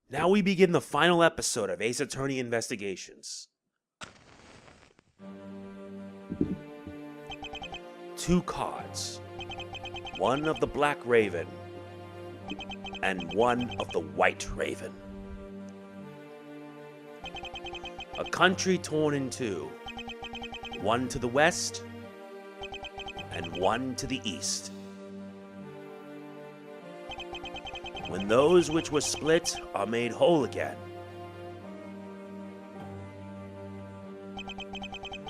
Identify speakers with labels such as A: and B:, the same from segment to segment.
A: Now we begin the final episode of Ace Attorney Investigations. 2 cards. One of the Black Raven and one of the White Raven. A country torn in two. One to the west and one to the east. When those which were split are made whole again,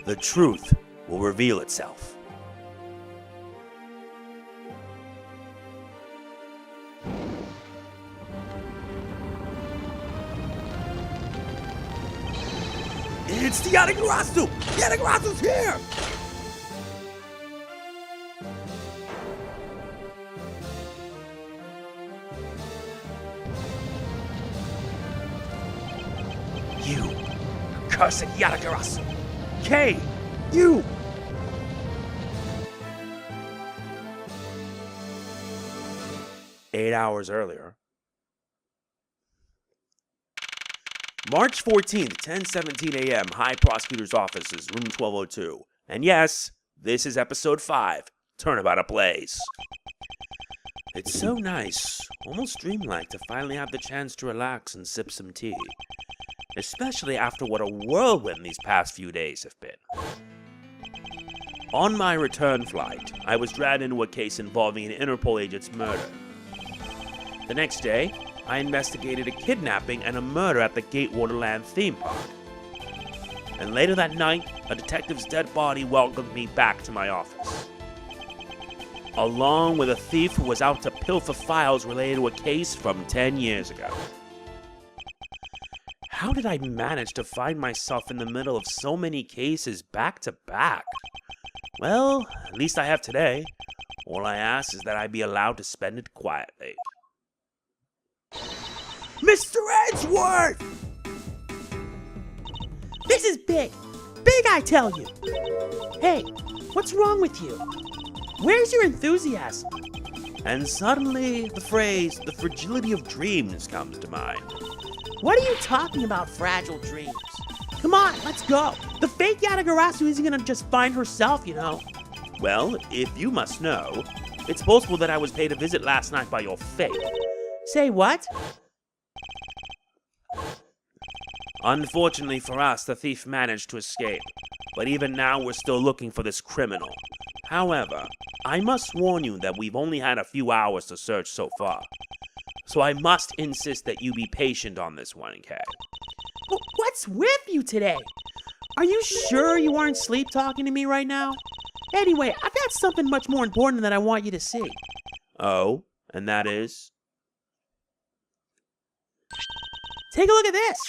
A: the truth will reveal itself. It's the Yatagarasu! Yatagarasu's here! You, cursed Yatagarasu! Kay, you! Eight hours earlier. March 14th, 10:17 a.m., High Prosecutor's Offices, Room 1202. And yes, this is Episode 5, Turnabout Ablaze. It's so nice, almost dreamlike, to finally have the chance to relax and sip some tea. Especially after what a whirlwind these past few days have been. On my return flight, I was dragged into a case involving an Interpol agent's murder. The next day, I investigated a kidnapping and a murder at the Gatewaterland theme park. And later that night, a detective's dead body welcomed me back to my office. Along with a thief who was out to pilfer files related to a case from 10 years ago. How did I manage to find myself in the middle of so many cases back to back? Well, at least I have today. All I ask is that I be allowed to spend it quietly. Mr. Edgeworth!
B: This is big. Big, I tell you. Hey, what's wrong with you? Where's your enthusiasm?
A: And suddenly, the phrase, the fragility of dreams, comes to mind.
B: What are you talking about, fragile dreams? Come on, let's go. The fake Yatagarasu isn't gonna just find herself, you know.
A: Well, if you must know, it's possible that I was paid a visit last night by your fake.
B: Say what?
A: Unfortunately for us, the thief managed to escape, but even now we're still looking for this criminal. However, I must warn you that we've only had a few hours to search so far, so I must insist that you be patient on this one, Kay.
B: What's with you today? Are you sure you aren't sleep talking to me right now? Anyway, I've got something much more important that I want you to see.
A: Oh, and that is?
B: Take a look at this.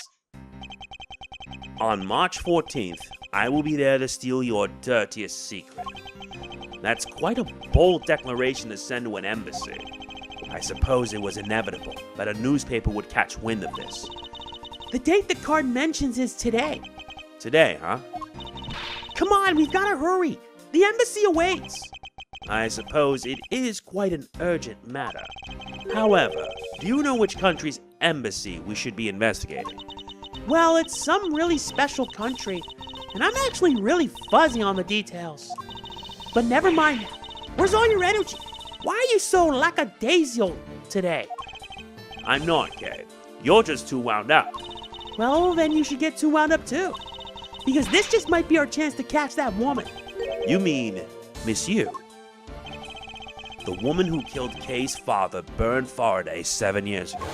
A: On March 14th, I will be there to steal your dirtiest secret. That's quite a bold declaration to send to an embassy. I suppose it was inevitable that a newspaper would catch wind of this.
B: The date the card mentions is today.
A: Today, huh?
B: Come on, we've got to hurry. The embassy awaits.
A: I suppose it is quite an urgent matter. However, do you know which country's embassy we should be investigating?
B: Well, it's some really special country, and I'm actually really fuzzy on the details. But never mind. Where's all your energy? Why are you so lackadaisical today?
A: I'm not, Kay. You're just too wound up.
B: Well, then you should get too wound up too. Because this just might be our chance to catch that woman.
A: You mean Miss You? The woman who killed Kay's father, Bern Faraday, 7 years ago.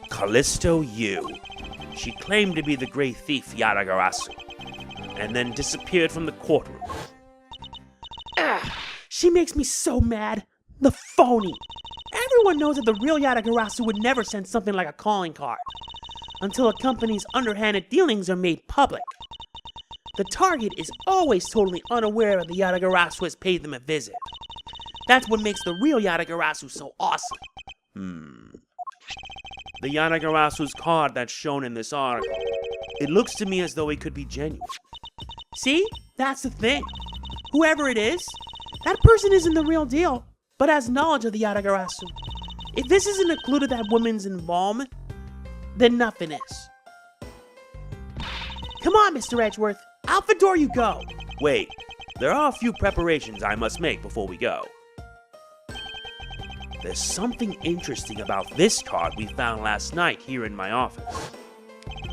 A: Callisto Yu. She claimed to be the great thief Yatagarasu, and then disappeared from the courtroom.
B: She makes me so mad. The phony. Everyone knows that the real Yatagarasu would never send something like a calling card until a company's underhanded dealings are made public. The target is always totally unaware that the Yatagarasu has paid them a visit. That's what makes the real Yatagarasu's so awesome.
A: The Yatagarasu's card that's shown in this article, it looks to me as though it could be genuine.
B: See? That's the thing. whoever it is, that person isn't the real deal, but has knowledge of the Yatagarasu. If this isn't a clue to that woman's involvement, then nothing is. Come on, Mr. Edgeworth, out the door you go.
A: Wait, there are a few preparations I must make before we go. There's something interesting about this card we found last night here in my office.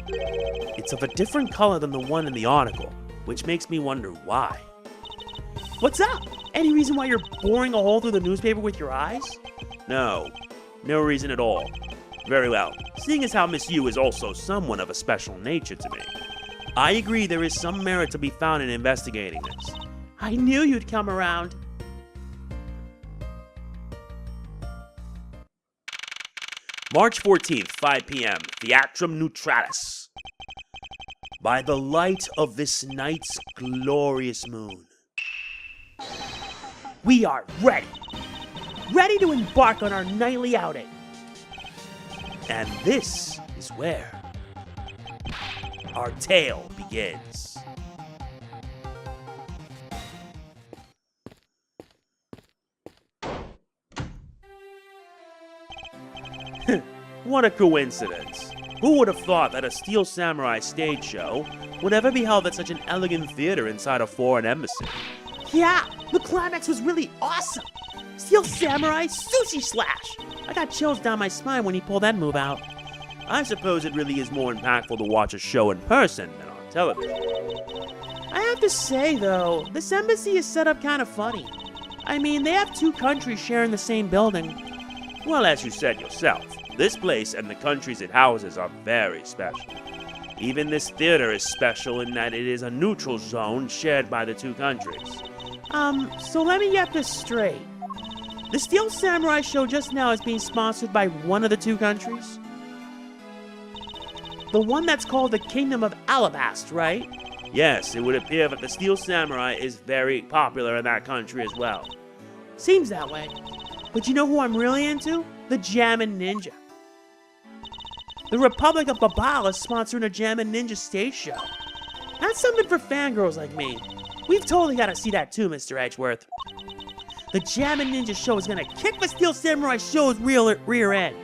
A: It's of a different color than the one in the article, which makes me wonder why.
B: What's up? Any reason why you're boring a hole through the newspaper with your eyes?
A: No reason at all. Very well, seeing as how Miss Yu is also someone of a special nature to me, I agree there is some merit to be found in investigating this.
B: I knew you'd come around.
A: March 14th, 5 p.m., Theatrum Neutralis. By the light of this night's glorious moon.
B: We are ready. Ready to embark on our nightly outing.
A: And this is where our tale begins. What a coincidence. Who would have thought that a Steel Samurai stage show would ever be held at such an elegant theater inside a foreign embassy?
B: Yeah, the climax was really awesome. Steel Samurai Sushi Slash. I got chills down my spine when he pulled that move out.
A: I suppose it really is more impactful to watch a show in person than on television.
B: I have to say, though, this embassy is set up kind of funny. I mean, they have two countries sharing the same building.
A: Well, as you said yourself, this place and the countries it houses are very special. Even this theater is special in that it is a neutral zone shared by the two countries.
B: So let me get this straight. The Steel Samurai show just now is being sponsored by one of the two countries? The one that's called the Kingdom of Alabast, right?
A: Yes, it would appear that the Steel Samurai is very popular in that country as well.
B: Seems that way. But you know who I'm really into? The MegamanNG. The Republic of Babal is sponsoring a MegamanNG stage show. That's something for fangirls like me. We've totally got to see that too, Mr. Edgeworth. The MegamanNG show is going to kick the Steel Samurai show's rear end.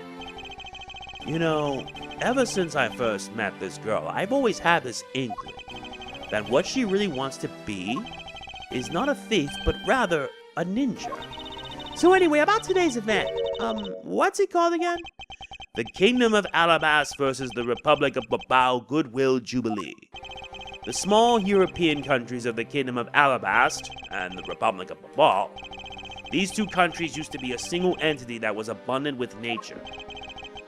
A: You know, ever since I first met this girl, I've always had this inkling that what she really wants to be is not a thief, but rather a ninja.
B: So anyway, about today's event, what's it called again?
A: The Kingdom of Alabast versus the Republic of Babao Goodwill Jubilee. The small European countries of the Kingdom of Alabast and the Republic of Babao, these two countries used to be a single entity that was abundant with nature,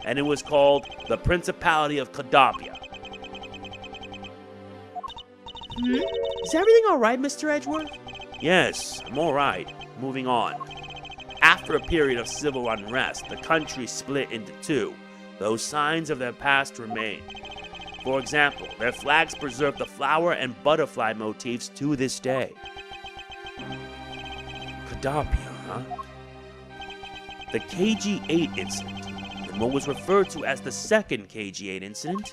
A: and it was called the Principality of Kadapia.
B: Is everything alright, Mr. Edgeworth?
A: Yes, I'm alright. Moving on. After a period of civil unrest, the country split into two, though signs of their past remain. For example, their flags preserve the flower and butterfly motifs to this day. Kadapia, huh? The KG-8 incident, and what was referred to as the second KG-8 incident,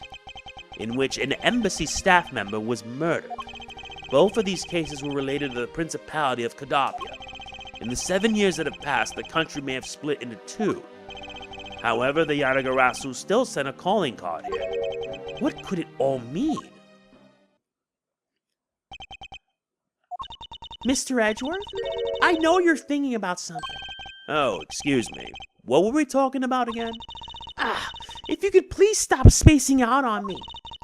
A: in which an embassy staff member was murdered. Both of these cases were related to the Principality of Kadapia. In the 7 years that have passed, the country may have split into two. However, the Yatagarasu still sent a calling card here. What could it all mean?
B: Mr. Edgeworth? I know you're thinking about something.
A: Oh, excuse me. What were we talking about again?
B: If you could please stop spacing out on me.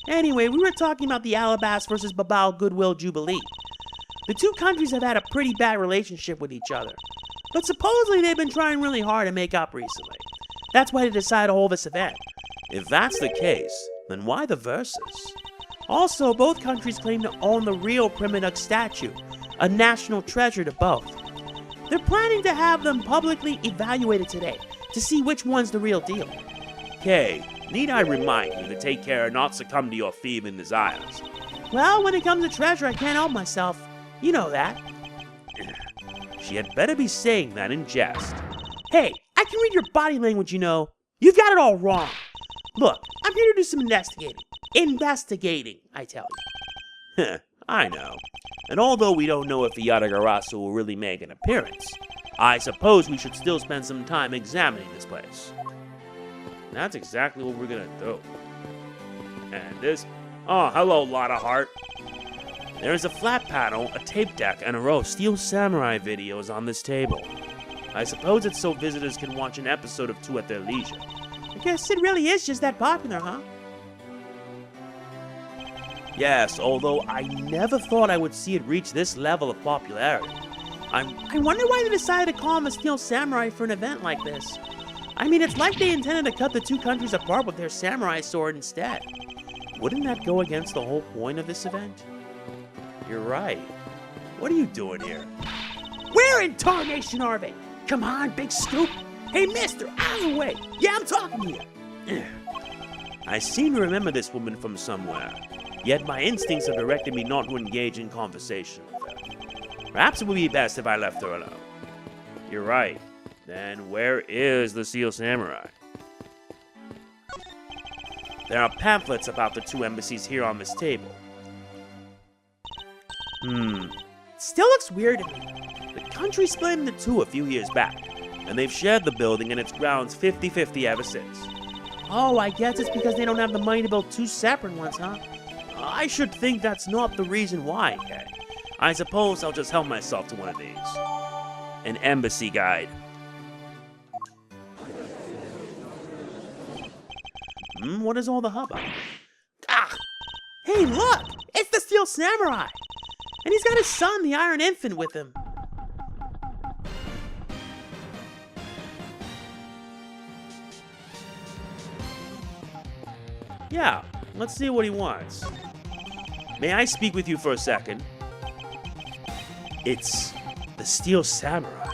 B: Anyway, we were talking about the Alabast versus Babao Goodwill Jubilee. The two countries have had a pretty bad relationship with each other, but supposedly they've been trying really hard to make up recently. That's why they decided to hold this event.
A: If that's the case, then why the verses?
B: Also, both countries claim to own the real MegamanNG statue, a national treasure to both. They're planning to have them publicly evaluated today to see which one's the real deal.
A: Kay, need I remind you to take care and not succumb to your thieving desires?
B: Well, when it comes to treasure, I can't help myself. You know that.
A: She had better be saying that in jest.
B: Hey, I can read your body language, you know. You've got it all wrong. Look, I'm here to do some investigating. Investigating, I tell you.
A: I know. And although we don't know if the Yatagarasu will really make an appearance, I suppose we should still spend some time examining this place. That's exactly what we're gonna do. And this... Oh, hello, Lotta Heart. There's a flat panel, a tape deck, and a row of Steel Samurai videos on this table. I suppose it's so visitors can watch an episode of 2 at their leisure.
B: I guess it really is just that popular, huh?
A: Yes, although I never thought I would see it reach this level of popularity.
B: I wonder why they decided to call him a Steel Samurai for an event like this. I mean, it's like they intended to cut the 2 countries apart with their samurai sword instead.
A: Wouldn't that go against the whole point of this event? You're right. What are you doing here?
B: Where in tarnation are they? Come on, big scoop. Hey, mister, out of the way. Yeah, I'm talking to you.
A: I seem to remember this woman from somewhere, yet my instincts have directed me not to engage in conversation with her. Perhaps it would be best if I left her alone. You're right. Then where is the Steel Samurai? There are pamphlets about the 2 embassies here on this table.
B: Still looks weird to me.
A: The country split into 2 a few years back, and they've shared the building and its grounds 50-50 ever since.
B: Oh, I guess it's because they don't have the money to build 2 separate ones, huh?
A: I should think that's not the reason why, Kay. I suppose I'll just help myself to one of these. An embassy guide. What is all the hubbub?
B: Ah! Hey, look! It's the Steel Samurai! And he's got his son, the Iron Infant, with him.
A: Yeah, let's see what he wants. May I speak with you for a second? It's the Steel Samurai.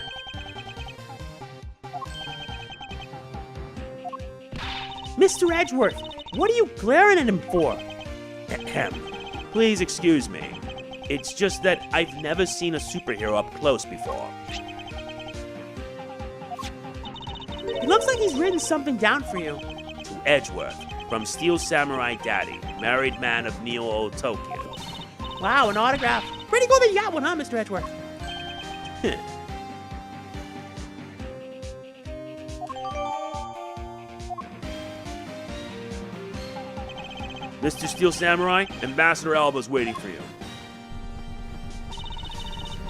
B: Mr. Edgeworth, what are you glaring at him for?
A: Ahem. Please excuse me. It's just that I've never seen a superhero up close before.
B: It looks like he's written something down for you.
A: To Edgeworth, from Steel Samurai Daddy, married man of Neo Tokyo.
B: Wow, an autograph. Pretty cool that you got one, huh, Mr. Edgeworth?
A: Mr. Steel Samurai, Ambassador Alba's waiting for you.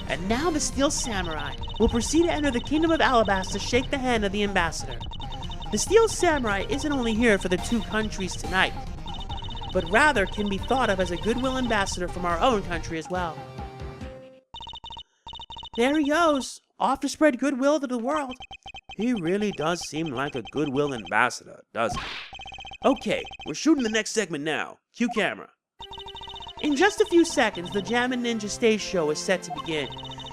B: And now the Steel Samurai will proceed to enter the Kingdom of Alabas to shake the hand of the ambassador. The Steel Samurai isn't only here for the 2 countries tonight, but rather can be thought of as a goodwill ambassador from our own country as well. There he goes, off to spread goodwill to the world.
A: He really does seem like a goodwill ambassador, doesn't he? Okay, we're shooting the next segment now. Cue camera.
B: In just a few seconds, the MegamanNG stage show is set to begin.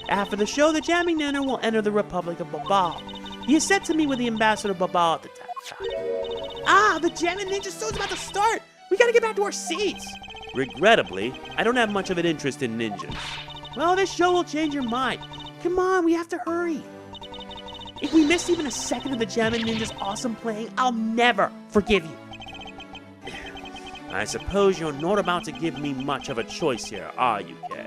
B: After the show, the jamming ninja will enter the Republic of Babal. He is set to meet with the Ambassador Babal at the time. Ah, the MegamanNG show's about to start! We gotta get back to our seats!
A: Regrettably, I don't have much of an interest in ninjas.
B: Well, this show will change your mind. Come on, we have to hurry. If we miss even a second of the MegamanNG's awesome playing, I'll never forgive you.
A: I suppose you're not about to give me much of a choice here, are you, Kay?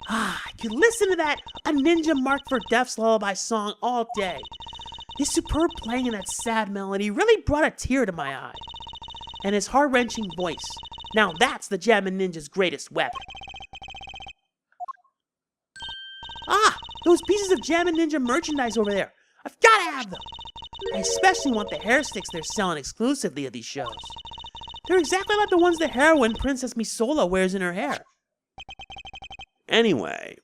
B: Ah, I could listen to that A Ninja Marked for Death's Lullaby song all day. His superb playing and that sad melody really brought a tear to my eye. And his heart-wrenching voice. Now that's the MegamanNG's greatest weapon. Ah, those pieces of MegamanNG merchandise over there. I've got to have them. I especially want the hair sticks they're selling exclusively at these shows. They're exactly like the ones the heroine Princess Misola wears in her hair.
A: Anyway,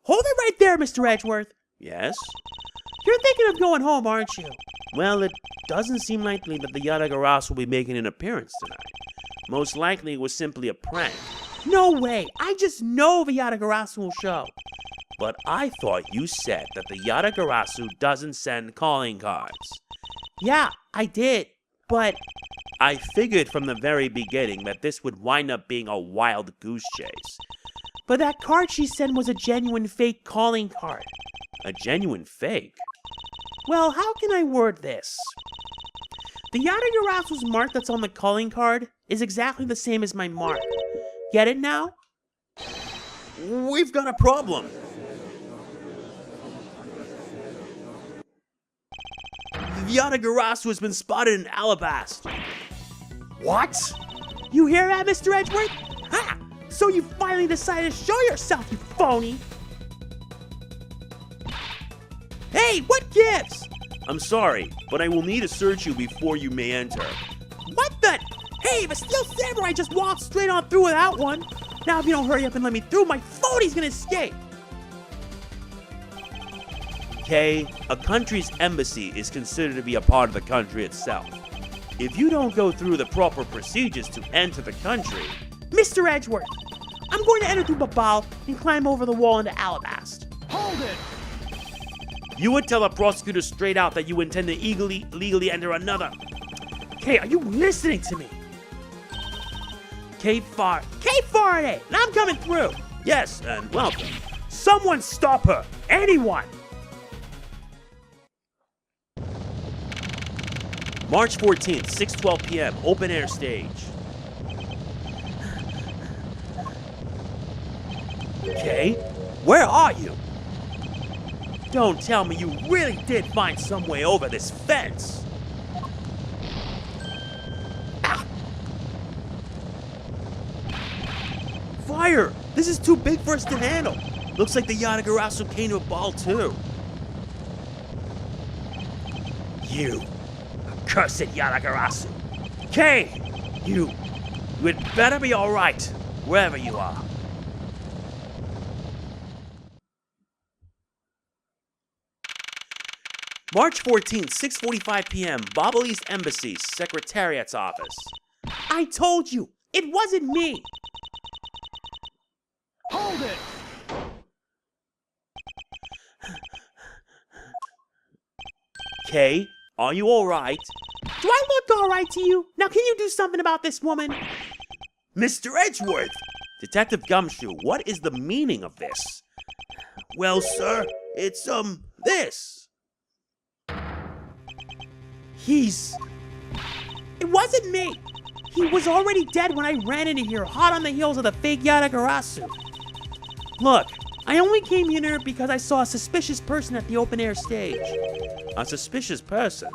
B: hold it right there, Mr. Edgeworth.
A: yes?
B: You're thinking of going home, aren't you?
A: Well, it doesn't seem likely that the Yatagarasu will be making an appearance tonight. Most likely it was simply a prank.
B: No way, I just know the Yatagarasu will show.
A: But I thought you said that the Yatagarasu doesn't send calling cards.
B: Yeah, I did, but...
A: I figured from the very beginning that this would wind up being a wild goose chase.
B: But that card she sent was a genuine fake calling card.
A: A genuine fake?
B: Well, how can I word this? The Yadagarasu's mark that's on the calling card is exactly the same as my mark. Get it now?
A: We've got a problem. The Yadagarasu has been spotted in Alabast. What?
B: You hear that, Mr. Edgeworth? Ha! So you finally decided to show yourself, you phony! Hey, what gives?
A: I'm sorry, but I will need to search you before you may enter.
B: What the? Hey, if a steel samurai just walked straight on through without one. Now if you don't hurry up and let me through, my phony's gonna escape.
A: Kay, a country's embassy is considered to be a part of the country itself. If you don't go through the proper procedures to enter the country...
B: Mr. Edgeworth, I'm going to enter through Babal and climb over the wall into Alabast.
C: Hold it!
A: You would tell a prosecutor straight out that you intend to legally enter another...
B: Kay, are you listening to me?
A: Kay
B: Faraday, and I'm coming through.
A: Yes, and welcome.
B: Someone stop her. Anyone.
A: March 14th, 6:12 p.m., open air stage. Kay, where are you? Don't tell me you really did find some way over this fence. Ah. Fire! This is too big for us to handle. Looks like the Yadagarasu came to a ball too. You accursed Yadagarasu. Kay! You had better be alright, wherever you are. March 14th, 6:45 p.m., Babali's Embassy, Secretariat's Office.
B: I told you, it wasn't me.
C: Hold it!
A: Kay, are you alright?
B: Do I look alright to you? Now can you do something about this woman?
A: Mr. Edgeworth! Detective Gumshoe, what is the meaning of this? Well, sir, it's, this.
B: It wasn't me. He was already dead when I ran into here, hot on the heels of the fake Yadagarasu. Look, I only came here because I saw a suspicious person at the open air stage.
A: A suspicious person?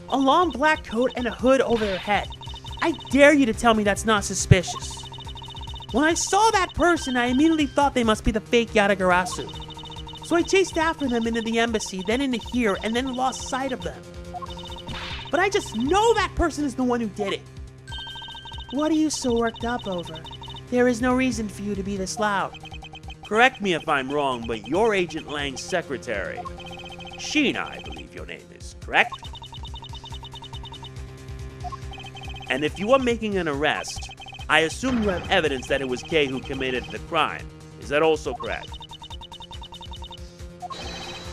B: A long black coat and a hood over their head. I dare you to tell me that's not suspicious. When I saw that person, I immediately thought they must be the fake Yadagarasu. So I chased after them into the embassy, then into here, and then lost sight of them. But I just know that person is the one who did it. What are you so worked up over? There is no reason for you to be this loud.
A: Correct me if I'm wrong, but you're Agent Lang's secretary. Sheena, I believe your name is, correct? And if you are making an arrest, I assume you have evidence that it was Kay who committed the crime. Is that also correct?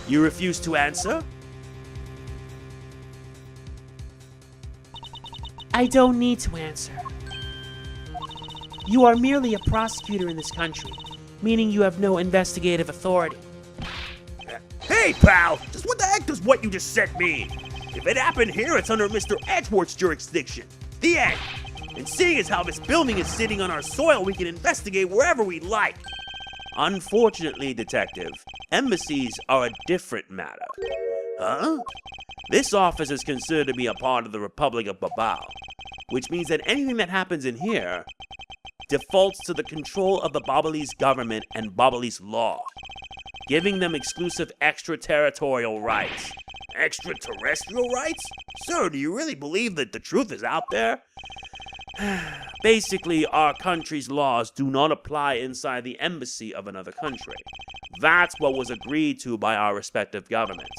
A: You refuse to answer?
B: I don't need to answer. You are merely a prosecutor in this country, meaning you have no investigative authority.
A: Hey, pal! Just what the heck does what you just said mean? If it happened here, it's under Mr. Edgeworth's jurisdiction. The end. And seeing as how this building is sitting on our soil, we can investigate wherever we like. Unfortunately, Detective, embassies are a different matter. Huh? This office is considered to be a part of the Republic of Babal, which means that anything that happens in here defaults to the control of the Babalese government and Babalese law, giving them exclusive extraterritorial rights. Extraterrestrial rights? Sir, do you really believe that the truth is out there? Basically, our country's laws do not apply inside the embassy of another country. That's what was agreed to by our respective governments.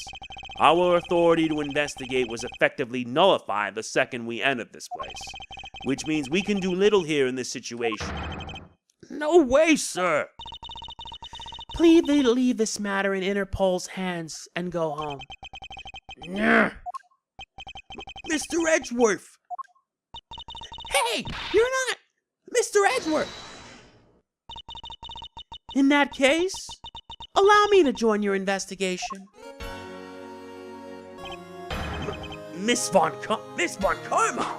A: Our authority to investigate was effectively nullified the second we entered this place, which means we can do little here in this situation. No way, sir!
B: Please leave this matter in Interpol's hands and go home.
A: Mr. Edgeworth!
B: Hey, you're not Mr. Edgeworth! In that case, allow me to join your investigation.
A: Miss Von Karma!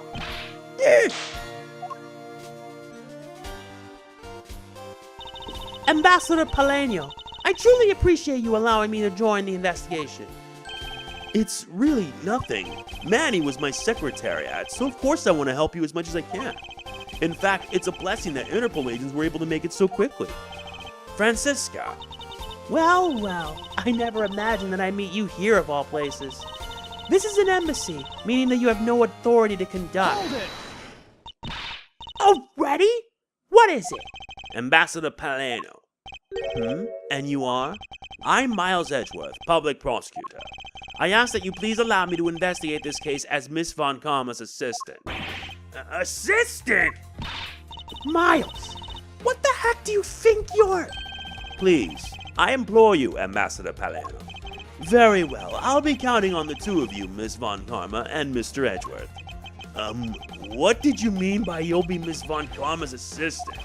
B: Ambassador Paleno, I truly appreciate you allowing me to join the investigation.
A: It's really nothing. Manny was my secretariat, so of course I want to help you as much as I can. In fact, it's a blessing that Interpol agents were able to make it so quickly. Francisca.
B: Well, I never imagined that I'd meet you here of all places. This is an embassy, meaning that you have no authority to conduct.
C: Hold it!
B: Already? What is it?
A: Ambassador Paleno. And you are? I'm Miles Edgeworth, public prosecutor. I ask that you please allow me to investigate this case as Miss Von Karma's assistant. Assistant?
B: Miles, what the heck do you think you're...
A: Please, I implore you, Ambassador Paleno. Very well, I'll be counting on the two of you, Miss Von Karma and Mr. Edgeworth. What did you mean by you'll be Miss Von Karma's assistant?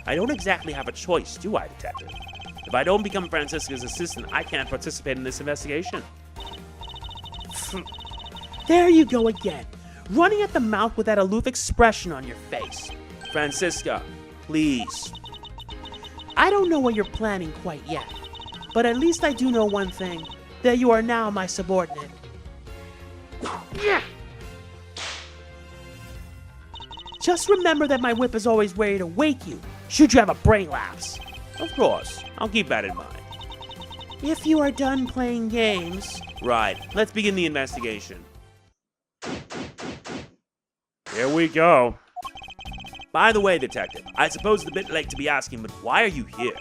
A: I don't exactly have a choice, do I, Detective? If I don't become Francisca's assistant, I can't participate in this investigation.
B: There you go again, running at the mouth with that aloof expression on your face.
A: Francisca, please.
B: I don't know what you're planning quite yet, but at least I do know one thing, that you are now my subordinate. Yeah. Just remember that my whip is always ready to wake you, should you have a brain lapse.
A: Of course, I'll keep that in mind.
B: If you are done playing games...
A: Right, let's begin the investigation. Here we go. By the way, Detective, I suppose it's a bit late to be asking, but why are you here?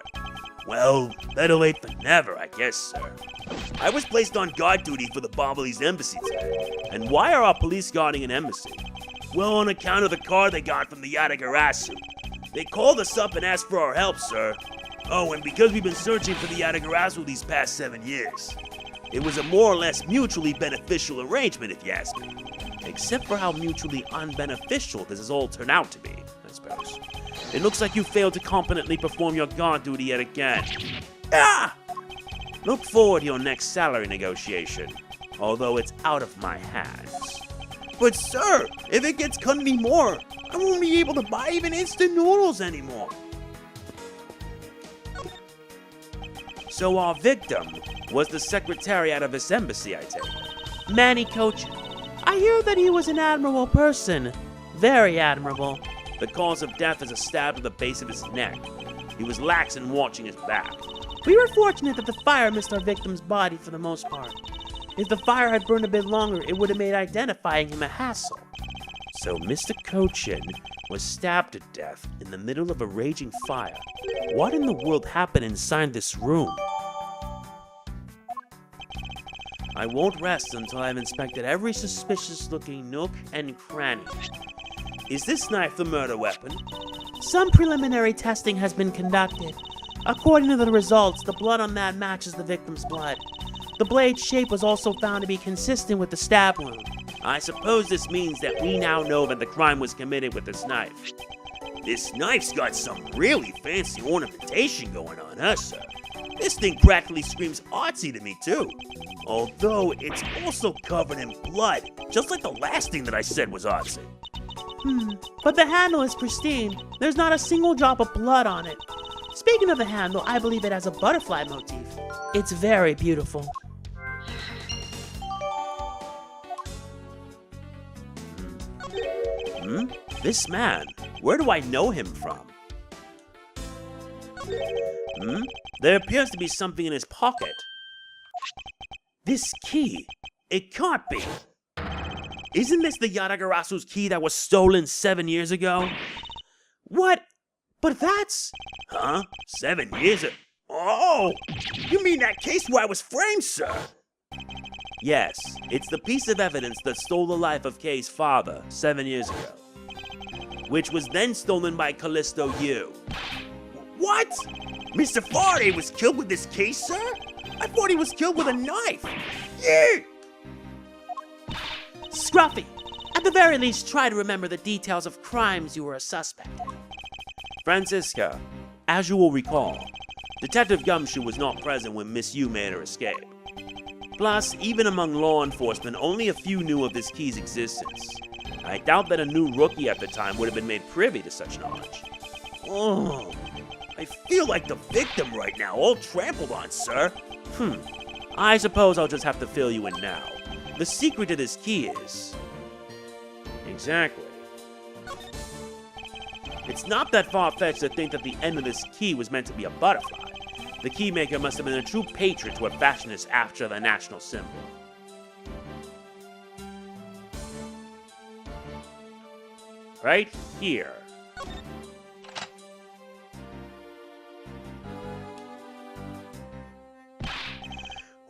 A: Well, better late than never, I guess, sir. I was placed on guard duty for the Bomboli's embassy today. And why are our police guarding an embassy? Well, on account of the car they got from the Yatagarasu. They called us up and asked for our help, sir. Oh, and because we've been searching for the Yatagarasu these past 7 years. It was a more or less mutually beneficial arrangement, if you ask me. Except for how mutually unbeneficial this has all turned out to be, I suppose. It looks like you failed to competently perform your guard duty yet again. Ah! Look forward to your next salary negotiation, although it's out of my hands. But sir, if it gets cut any more, I won't be able to buy even instant noodles anymore. So our victim was the secretariat of this embassy, I take it.
B: Manny Cochin. I hear that he was an admirable person. Very admirable.
A: The cause of death is a stab to the base of his neck. He was lax in watching his back.
B: We were fortunate that the fire missed our victim's body for the most part. If the fire had burned a bit longer, it would have made identifying him a hassle.
A: So Mr. Cochin was stabbed to death in the middle of a raging fire. What in the world happened inside this room? I won't rest until I've inspected every suspicious-looking nook and cranny. Is this knife the murder weapon?
B: Some preliminary testing has been conducted. According to the results, the blood on that matches the victim's blood. The blade's shape was also found to be consistent with the stab wound.
A: I suppose this means that we now know that the crime was committed with this knife. This knife's got some really fancy ornamentation going on, huh, sir? This thing practically screams artsy to me, too. Although it's also covered in blood, just like the last thing that I said was artsy.
B: But the handle is pristine. There's not a single drop of blood on it. Speaking of the handle, I believe it has a butterfly motif. It's very beautiful.
A: This man, where do I know him from? There appears to be something in his pocket. This key, it can't be. Isn't this the Yatagarasu's key that was stolen 7 years ago?
B: What? But that's...
A: Huh? 7 years ago? Oh! You mean that case where I was framed, sir? Yes, it's the piece of evidence that stole the life of Kay's father 7 years ago. Which was then stolen by Callisto Yu. What? Mr. Faraday was killed with this case, sir? I thought he was killed with a knife. Yeah!
B: Scruffy, at the very least try to remember the details of crimes you were a suspect in.
A: Francisca, as you will recall, Detective Gumshoe was not present when Miss Yu made her escape. Plus, even among law enforcement, only a few knew of this key's existence. I doubt that a new rookie at the time would have been made privy to such knowledge. Oh, I feel like the victim right now, all trampled on, sir. I suppose I'll just have to fill you in now. The secret to this key is... Exactly. It's not that far-fetched to think that the end of this key was meant to be a butterfly. The keymaker must have been a true patron to have fashioned this after the national symbol. Right here.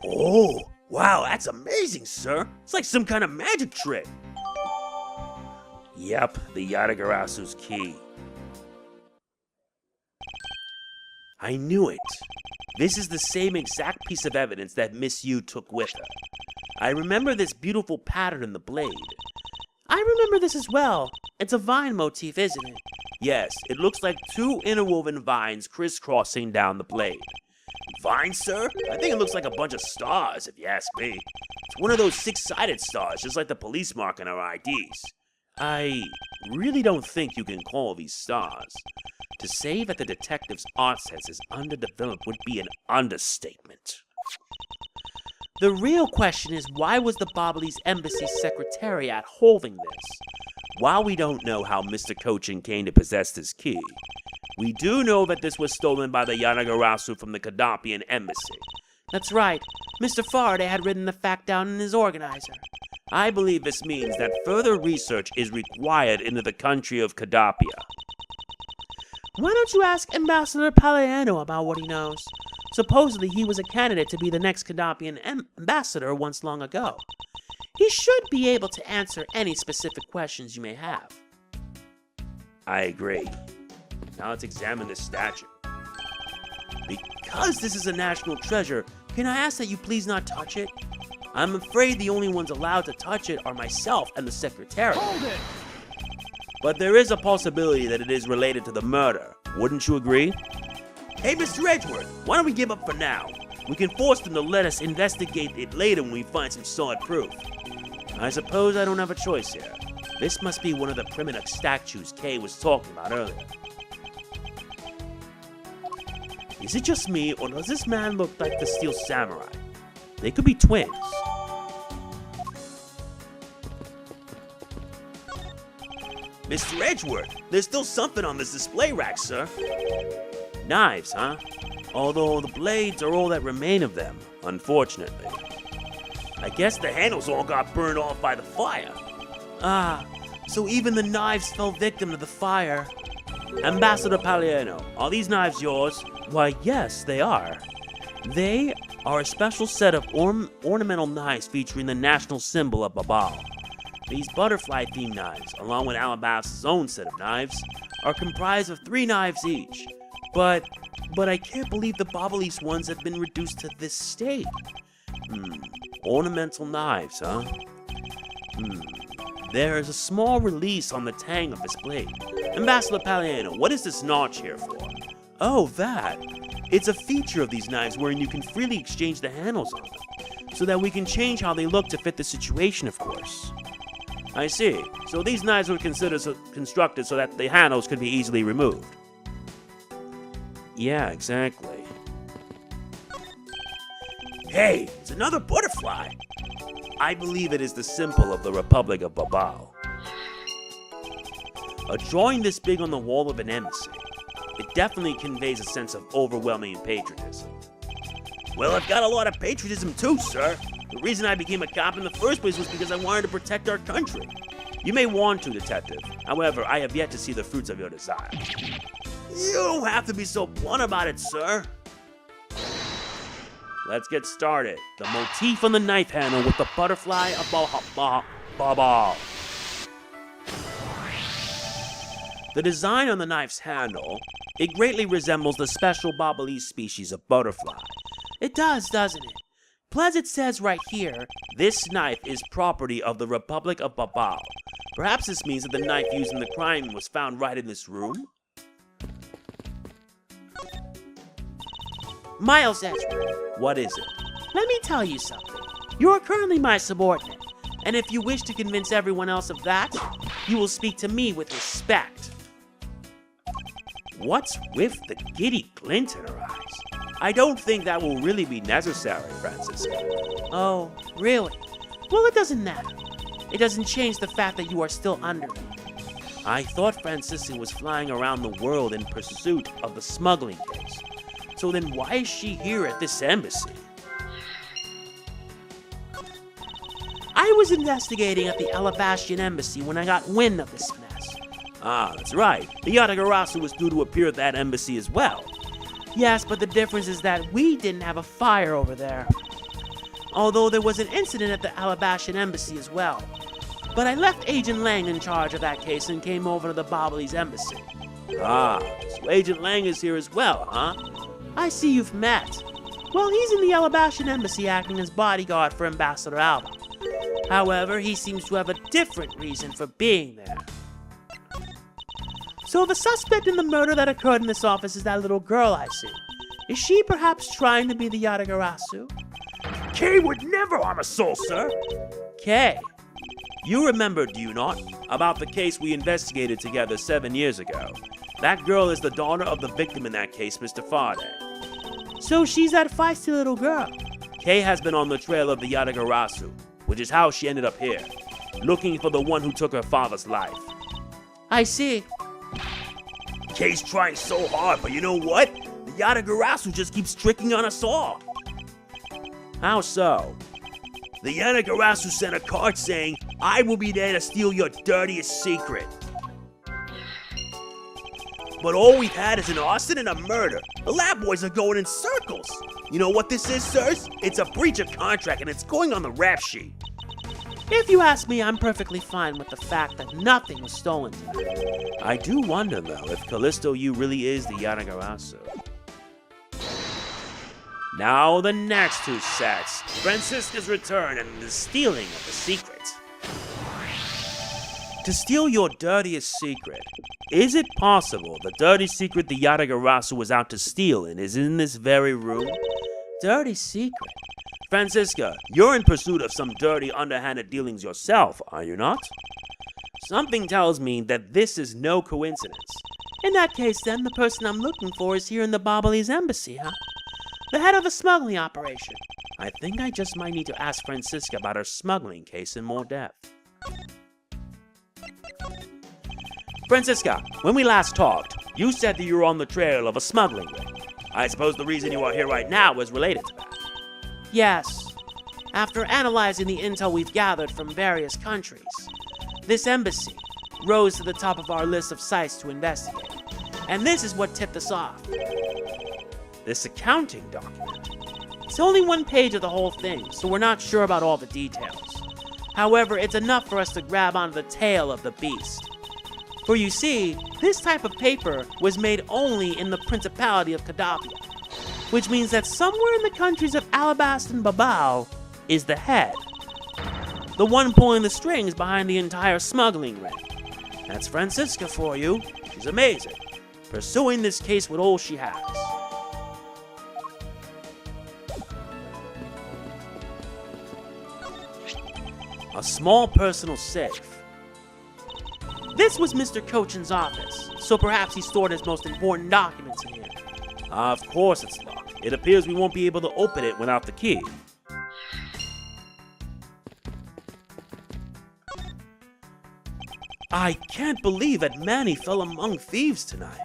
A: Oh, wow, that's amazing, sir. It's like some kind of magic trick. Yep, the Yatagarasu's key. I knew it. This is the same exact piece of evidence that Miss Yu took with her. I remember this beautiful pattern in the blade.
B: I remember this as well. It's a vine motif, isn't it?
A: Yes, it looks like two interwoven vines crisscrossing down the blade. Vines, sir? I think it looks like a bunch of stars, if you ask me. It's one of those six-sided stars, just like the police mark on our IDs. I really don't think you can call these stars. To say that the detective's art sense is underdeveloped would be an understatement.
B: The real question is, why was the Bobbly's embassy secretariat holding this?
A: While we don't know how Mr. Cochin came to possess this key, we do know that this was stolen by the Yanagarasu from the Kadapian embassy.
B: That's right. Mr. Faraday had written the fact down in his organizer.
A: I believe this means that further research is required into the country of Kadapia.
B: Why don't you ask Ambassador Paliano about what he knows? Supposedly he was a candidate to be the next Kadapian ambassador once long ago. He should be able to answer any specific questions you may have.
A: I agree. Now let's examine this statue. Because this is a national treasure, can I ask that you please not touch it? I'm afraid the only ones allowed to touch it are myself and the secretary.
C: Hold it!
A: But there is a possibility that it is related to the murder. Wouldn't you agree? Hey, Mr. Edgeworth, why don't we give up for now? We can force them to let us investigate it later when we find some solid proof. I suppose I don't have a choice here. This must be one of the primitive statues Kay was talking about earlier. Is it just me, or does this man look like the Steel Samurai? They could be twins. Mr. Edgeworth, there's still something on this display rack, sir. Knives, huh? Although the blades are all that remain of them, unfortunately. I guess the handles all got burned off by the fire.
B: Ah, so even the knives fell victim to the fire.
A: Ambassador Paliano, are these knives yours?
B: Why, yes, they are.
A: They are a special set of ornamental knives featuring the national symbol of Babal. These butterfly-themed knives, along with Alabast's own set of knives, are comprised of 3 knives each. But I can't believe the Bobbly's ones have been reduced to this state. Ornamental knives, huh? There is a small release on the tang of this blade. Ambassador Paliano, what is this notch here for? Oh, that. It's a feature of these knives wherein you can freely exchange the handles on them, so that we can change how they look to fit the situation, of course. I see. So these knives were constructed so that the handles could be easily removed. Yeah, exactly. Hey, it's another butterfly! I believe it is the symbol of the Republic of Babal. A drawing this big on the wall of an embassy. It definitely conveys a sense of overwhelming patriotism. Well, I've got a lot of patriotism too, sir. The reason I became a cop in the first place was because I wanted to protect our country. You may want to, Detective. However, I have yet to see the fruits of your desire. You don't have to be so blunt about it, sir. Let's get started. The motif on the knife handle with the butterfly of Babal. The design on the knife's handle, it greatly resembles the special Babalese species of butterfly.
B: It does, doesn't it? Plus it says right here,
A: This knife is property of the Republic of Babal. Perhaps this means that the knife used in the crime was found right in this room?
B: Miles Edgeworth,
A: What is it?
B: let me tell you something. You are currently my subordinate, and if you wish to convince everyone else of that, you will speak to me with respect.
A: What's with the giddy glint in her eyes? I don't think that will really be necessary, Francisca.
B: Oh, really? Well, it doesn't matter. It doesn't change the fact that you are still under me.
A: I thought Francisca was flying around the world in pursuit of the smuggling case. So then why is she here at this embassy?
B: I was investigating at the Alabastian embassy when I got wind of this mess.
A: Ah, that's right. The Yatagarasu was due to appear at that embassy as well.
B: Yes, but the difference is that we didn't have a fire over there. Although there was an incident at the Alabastian embassy as well. But I left Agent Lang in charge of that case and came over to the Bobbly's embassy.
A: Ah, so Agent Lang is here as well, huh?
B: I see you've met. Well, he's in the Alabastian embassy acting as bodyguard for Ambassador Alba. However, he seems to have a different reason for being there. So the suspect in the murder that occurred in this office is that little girl I see. Is she perhaps trying to be the Yatagarasu?
A: Kay would never harm a soul, sir.
B: Kay.
A: You remember, do you not, about the case we investigated together 7 years ago? That girl is the daughter of the victim in that case, Mr. Faraday.
B: So she's that feisty little girl.
A: Kay has been on the trail of the Yatagarasu, which is how she ended up here, looking for the one who took her father's life.
B: I see.
A: Kay's trying so hard, but you know what? The Yatagarasu just keeps tricking on us all. How so? The Yatagarasu sent a card saying, I will be there to steal your dirtiest secret. But all we've had is an arson and a murder. The lab boys are going in circles. You know what this is, sirs? It's a breach of contract and it's going on the rap sheet.
B: If you ask me, I'm perfectly fine with the fact that nothing was stolen tonight.
A: I do wonder, though, if Callisto Yu really is the Yatagarasu. Now the next two sets, Francisca's return and the stealing of the secret. To steal your dirtiest secret, is it possible the dirty secret the Yatagarasu was out to steal is in this very room?
B: Dirty secret?
A: Francisca, you're in pursuit of some dirty, underhanded dealings yourself, are you not? Something tells me that this is no coincidence.
B: In that case, then, the person I'm looking for is here in the Bobbly's embassy, huh? The head of the smuggling operation.
A: I think I just might need to ask Francisca about her smuggling case in more depth. Francisca, when we last talked, you said that you were on the trail of a smuggling ring. I suppose the reason you are here right now was related to that.
B: Yes. After analyzing the intel we've gathered from various countries, this embassy rose to the top of our list of sites to investigate. And this is what tipped us off.
A: This accounting document.
B: It's only one page of the whole thing, so we're not sure about all the details. However, it's enough for us to grab onto the tail of the beast. For you see, this type of paper was made only in the Principality of Cadavia, which means that somewhere in the countries of Alabast and Babao is the head. The one pulling the strings behind the entire smuggling ring. That's Francisca for you. She's amazing, pursuing this case with all she has. A small personal safe. This was Mr. Cochin's office, so perhaps he stored his most important documents in here.
A: Of course it's locked. It appears we won't be able to open it without the key. I can't believe that Manny fell among thieves tonight.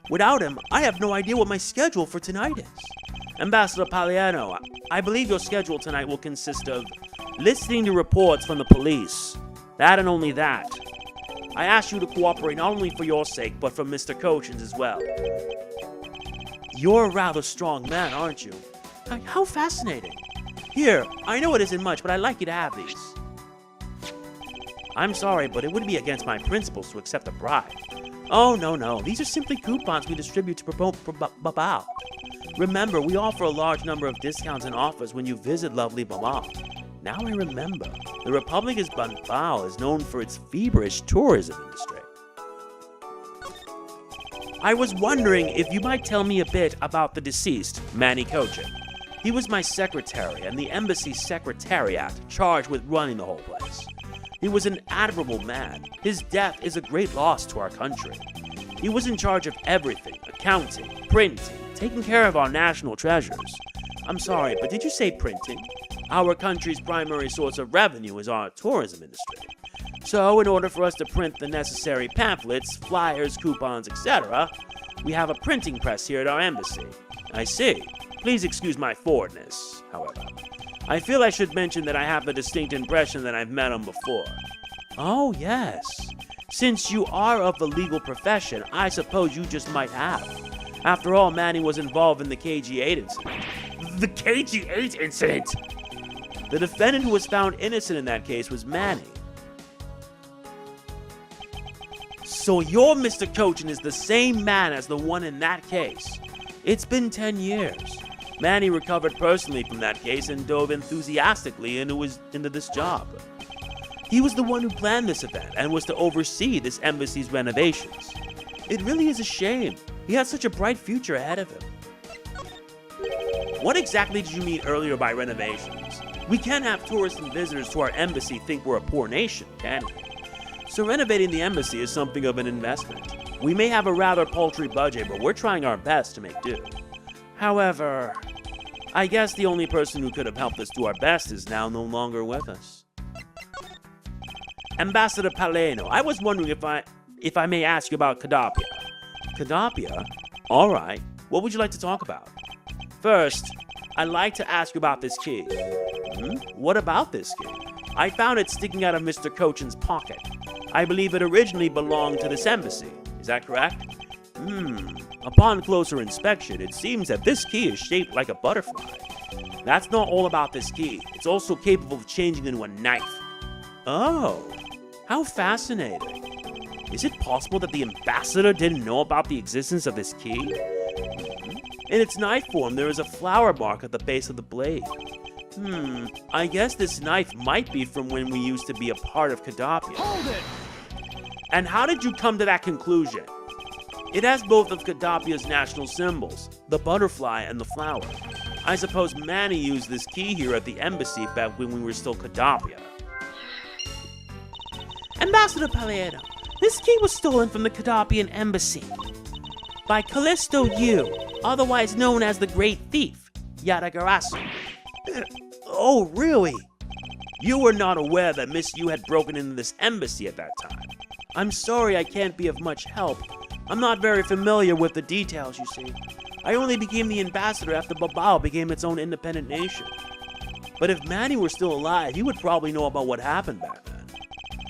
A: Without him, I have no idea what my schedule for tonight is. Ambassador Paliano, I believe your schedule tonight will consist of listening to reports from the police. That and only that. I ask you to cooperate not only for your sake, but for Mr. Cochin's as well. You're a rather strong man, aren't you? How fascinating. Here, I know it isn't much, but I'd like you to have these. I'm sorry, but it would be against my principles to accept a bribe. Oh, no. These are simply coupons we distribute to promote Babao. Remember, we offer a large number of discounts and offers when you visit lovely Babao. Now I remember, the Republic of Banbao is known for its feverish tourism industry. I was wondering if you might tell me a bit about the deceased, Manny Kochin. He was my secretary and the embassy secretariat charged with running the whole place. He was an admirable man. His death is a great loss to our country. He was in charge of everything, accounting, printing, taking care of our national treasures. I'm sorry, but did you say printing? Our country's primary source of revenue is our tourism industry. So, in order for us to print the necessary pamphlets, flyers, coupons, etc., we have a printing press here at our embassy. I see. Please excuse my forwardness, however. I feel I should mention that I have the distinct impression that I've met him before. Oh, yes. Since you are of the legal profession, I suppose you just might have. After all, Manny was involved in the KG-8 incident. The KG-8 incident? The defendant who was found innocent in that case was Manny. So your Mr. Kochin is the same man as the one in that case. It's been 10 years. Manny recovered personally from that case and dove enthusiastically into this job. He was the one who planned this event and was to oversee this embassy's renovations. It really is a shame. He had such a bright future ahead of him. What exactly did you mean earlier by renovations? We can't have tourists and visitors to our embassy think we're a poor nation, can we? So renovating the embassy is something of an investment. We may have a rather paltry budget, but we're trying our best to make do. However, I guess the only person who could have helped us do our best is now no longer with us. Ambassador Paleno, I was wondering if I may ask you about Kadapia. Kadapia? All right. What would you like to talk about? First, I'd like to ask you about this key. What about this key? I found it sticking out of Mr. Kochin's pocket. I believe it originally belonged to this embassy. Is that correct? Upon closer inspection, it seems that this key is shaped like a butterfly. That's not all about this key. It's also capable of changing into a knife. Oh, how fascinating. Is it possible that the ambassador didn't know about the existence of this key? In its knife form, there is a flower mark at the base of the blade. I guess this knife might be from when we used to be a part of Kadapia.
C: Hold it!
A: And how did you come to that conclusion? It has both of Kadapia's national symbols, the butterfly and the flower. I suppose Manny used this key here at the embassy back when we were still Kadapia.
B: Ambassador Paleno, this key was stolen from the Kadapian embassy by Callisto Yu, otherwise known as the Great Thief, Yadagarasu.
A: Oh, really? You were not aware that Miss Yu had broken into this embassy at that time. I'm sorry I can't be of much help. I'm not very familiar with the details, you see. I only became the ambassador after Babao became its own independent nation. But if Manny were still alive, he would probably know about what happened back then.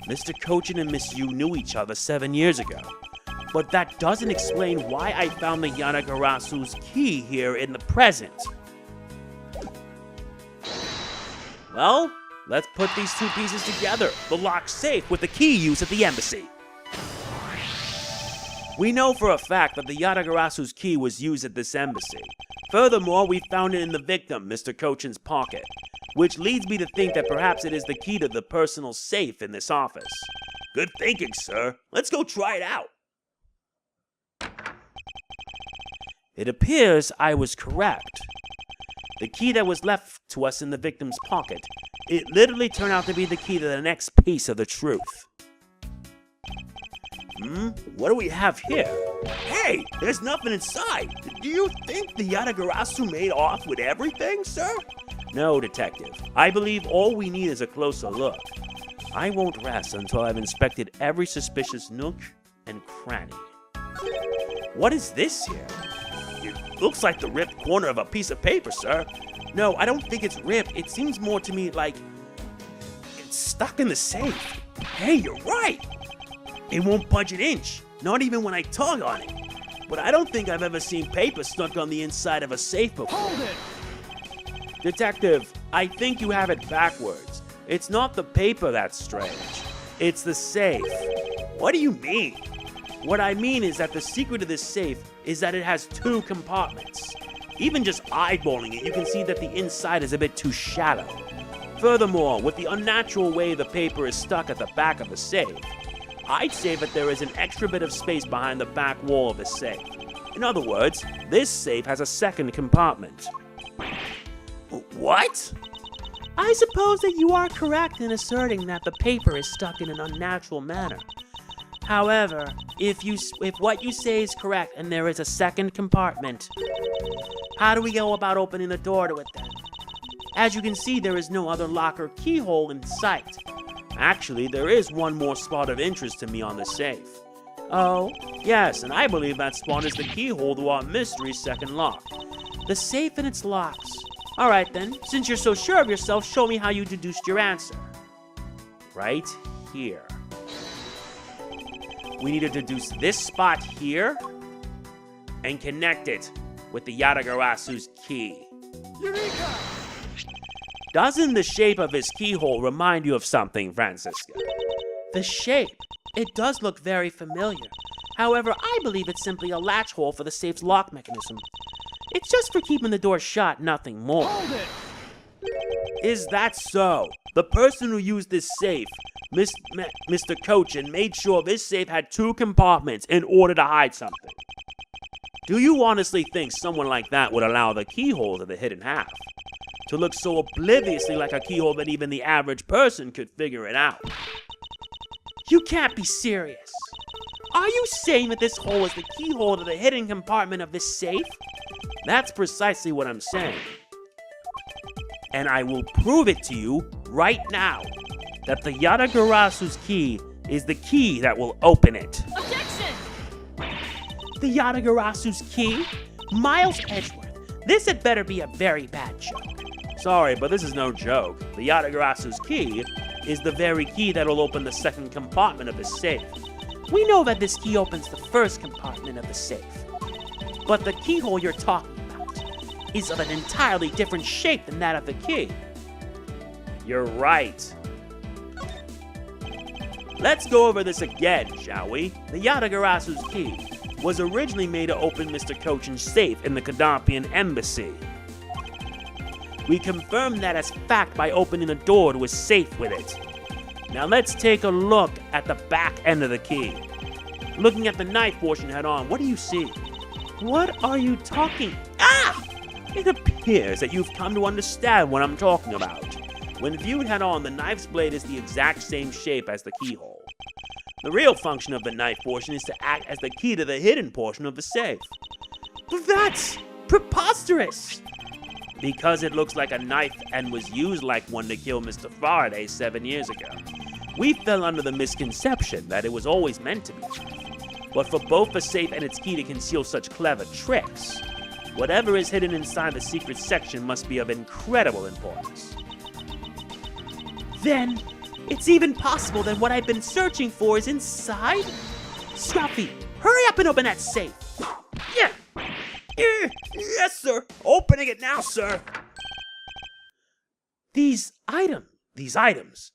A: Mr. Kochin and Miss Yu knew each other 7 years ago. But that doesn't explain why I found the Yanagarasu's key here in the present. Well, let's put these two pieces together. The locked safe with the key used at the embassy. We know for a fact that the Yadagarasu's key was used at this embassy. Furthermore, we found it in the victim, Mr. Kochin's pocket, which leads me to think that perhaps it is the key to the personal safe in this office. Good thinking, sir. Let's go try it out. It appears I was correct. The key that was left to us in the victim's pocket, it literally turned out to be the key to the next piece of the truth. What do we have here? Hey, there's nothing inside. Do you think the Yadagarasu made off with everything, sir? No, detective. I believe all we need is a closer look. I won't rest until I've inspected every suspicious nook and cranny. What is this here? It looks like the ripped corner of a piece of paper, sir. No, I don't think it's ripped. It seems more to me like it's stuck in the safe. Hey, you're right. It won't budge an inch, not even when I tug on it. But I don't think I've ever seen paper stuck on the inside of a safe before.
C: Hold it!
A: Detective, I think you have it backwards. It's not the paper that's strange. It's the safe. What do you mean? What I mean is that the secret of this safe is that it has 2 compartments. Even just eyeballing it, you can see that the inside is a bit too shallow. Furthermore, with the unnatural way the paper is stuck at the back of the safe, I'd say that there is an extra bit of space behind the back wall of the safe. In other words, this safe has a second compartment. What?
B: I suppose that you are correct in asserting that the paper is stuck in an unnatural manner. However, if what you say is correct and there is a second compartment, how do we go about opening the door to it then? As you can see, there is no other lock or keyhole in sight. Actually, there is one more spot of interest to me on the safe. Oh, yes, and I believe that spot is the keyhole to our mystery second lock. The safe and its locks. Alright then, since you're so sure of yourself, show me how you deduced your answer.
A: Right here. We need to deduce this spot here and connect it with the Yatagarasu's key.
C: Eureka!
A: Doesn't the shape of his keyhole remind you of something, Francisca?
B: The shape. It does look very familiar. However, I believe it's simply a latch hole for the safe's lock mechanism. It's just for keeping the door shut, nothing more.
C: Hold it!
A: Is that so? The person who used this safe, Mr. Cochin, made sure this safe had two compartments in order to hide something. Do you honestly think someone like that would allow the keyhole to the hidden half to look so obliviously like a keyhole that even the average person could figure it out?
B: You can't be serious. Are you saying that this hole is the keyhole to the hidden compartment of this safe?
A: That's precisely what I'm saying. And I will prove it to you right now that the Yatagarasu's key is the key that will open it.
C: Objection!
B: The Yatagarasu's key? Miles Edgeworth, this had better be a very bad joke.
A: Sorry, but this is no joke. The Yatagarasu's key is the very key that will open the second compartment of the safe.
B: We know that this key opens the first compartment of the safe. But the keyhole you're talking about is of an entirely different shape than that of the key.
A: You're right. Let's go over this again, shall we? The Yatagarasu's key was originally made to open Mr. Cochin's safe in the Kadapian embassy. We confirmed that as fact by opening the door to his safe with it. Now let's take a look at the back end of the key. Looking at the knife portion head on, what do you see?
B: What are you talking?
A: Ah! It appears that you've come to understand what I'm talking about. When viewed head on, the knife's blade is the exact same shape as the keyhole. The real function of the knife portion is to act as the key to the hidden portion of the safe.
B: But that's preposterous!
A: Because it looks like a knife and was used like one to kill Mr. Faraday 7 years ago. We fell under the misconception that it was always meant to be. But for both the safe and its key to conceal such clever tricks, whatever is hidden inside the secret section must be of incredible importance.
B: Then, it's even possible that what I've been searching for is inside? Scruffy, hurry up and open that safe!
A: Yeah! Yes, sir! Opening it now, sir!
B: These items.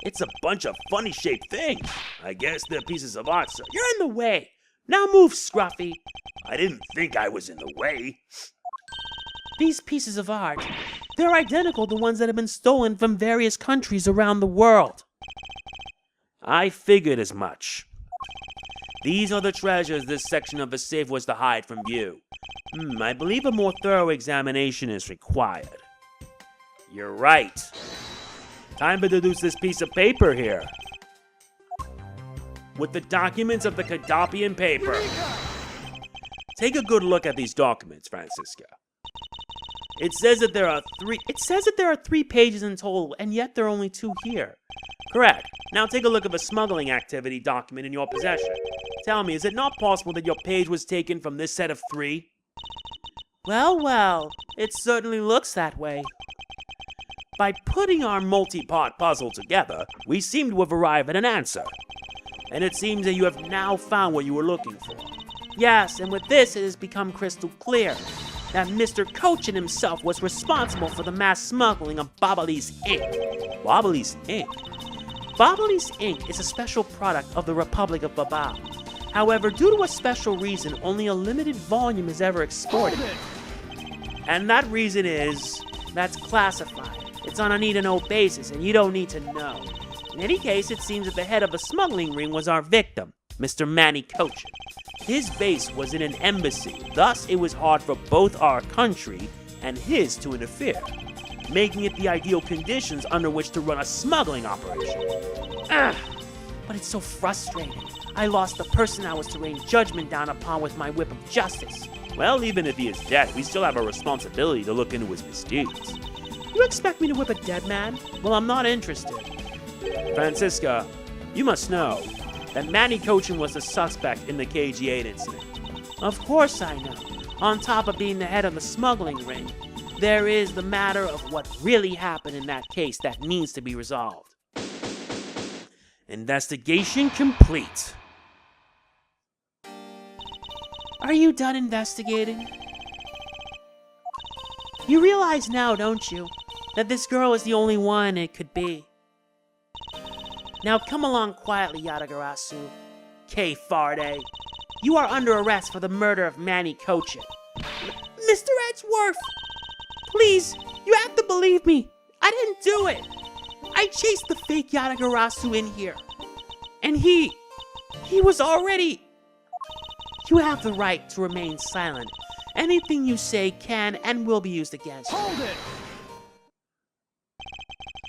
A: It's a bunch of funny shaped things. I guess they're pieces of art, sir.
B: You're in the way. Now move, Scruffy.
A: I didn't think I was in the way.
B: These pieces of art, they're identical to ones that have been stolen from various countries around the world.
A: I figured as much. These are the treasures this section of the safe was to hide from view. I believe a more thorough examination is required. You're right. Time to deduce this piece of paper here. With the documents of the Kadapian paper. Take a good look at these documents, Francisca. It says that there are three pages in total, and yet there are only 2 here.
B: Correct.
A: Now take a look at the smuggling activity document in your possession. Tell me, is it not possible that your page was taken from this set of 3?
B: Well, it certainly looks that way.
A: By putting our multi-part puzzle together, we seem to have arrived at an answer. And it seems that you have now found what you were looking for.
B: Yes, and with this it has become crystal clear that Mr. Cochin himself was responsible for the mass smuggling of Babalis ink.
A: Babalis ink?
B: Babalis ink is a special product of the Republic of Babal. However, due to a special reason, only a limited volume is ever exported.
A: And that reason is...
B: That's classified. It's on a need-to-know basis, and you don't need to know. In any case, it seems that the head of the smuggling ring was our victim, Mr. Manny Cochin. His base was in an embassy, thus it was hard for both our country and his to interfere, making it the ideal conditions under which to run a smuggling operation. But it's so frustrating. I lost the person I was to rain judgment down upon with my whip of justice.
A: Well, even if he is dead, we still have a responsibility to look into his misdeeds.
B: You expect me to whip a dead man? Well, I'm not interested.
A: Francisca, you must know that Manny Cochin was the suspect in the KG-8 incident.
B: Of course I know. On top of being the head of the smuggling ring, there is the matter of what really happened in that case that needs to be resolved.
A: Investigation complete.
B: Are you done investigating? You realize now, don't you, that this girl is the only one it could be. Now come along quietly, Yatagarasu. Kay Faraday. You are under arrest for the murder of Manny Cochin. Mr. Edgeworth! Please, you have to believe me. I didn't do it. I chased the fake Yatagarasu in here. And he was already... You have the right to remain silent. Anything you say can and will be used against you.
C: Hold it!